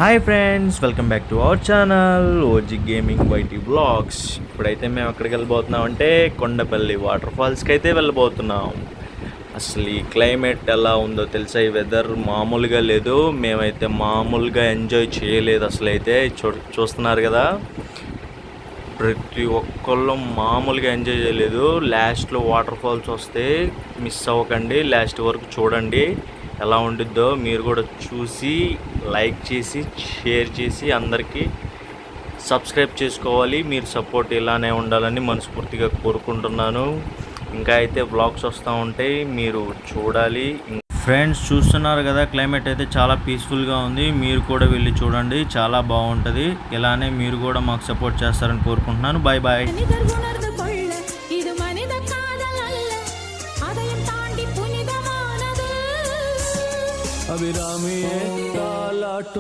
Hi friends, welcome back to our channel OG gaming YT blogs. ఇప్పుడైతే మేము ఎక్కడికి వెళ్ళబోతున్నాం అంటే కొండపల్లి వాటర్ ఫాల్స్కి అయితే వెళ్ళబోతున్నాం. అసలు ఈ క్లైమేట్ ఎలా ఉందో తెలుసా? ఈ వెదర్ మామూలుగా లేదు. మేమైతే మామూలుగా ఎంజాయ్ చేయలేదు. అసలు అయితే చూస్తున్నారు కదా, ప్రతి ఒక్కళ్ళు మామూలుగా ఎంజాయ్ చేయలేదు. లాస్ట్లో వాటర్ ఫాల్స్ వస్తే మిస్ అవ్వకండి, లాస్ట్ వరకు చూడండి. ఎలా ఉండిద్దో మీరు కూడా చూసి లైక్ చేసి షేర్ చేసి అందరికీ సబ్స్క్రైబ్ చేసుకోవాలి. మీరు సపోర్ట్ ఇలానే ఉండాలని మనస్ఫూర్తిగా కోరుకుంటున్నాను. ఇంకా అయితే వ్లాగ్స్ వస్తూ ఉంటాయి, మీరు చూడాలి. ఫ్రెండ్స్ చూస్తున్నారు కదా, క్లైమేట్ అయితే చాలా పీస్ఫుల్గా ఉంది. మీరు కూడా వెళ్ళి చూడండి, చాలా బాగుంటుంది. ఇలానే మీరు కూడా మాకు సపోర్ట్ చేస్తారని కోరుకుంటున్నాను. Bye bye. अभिरामी तालाट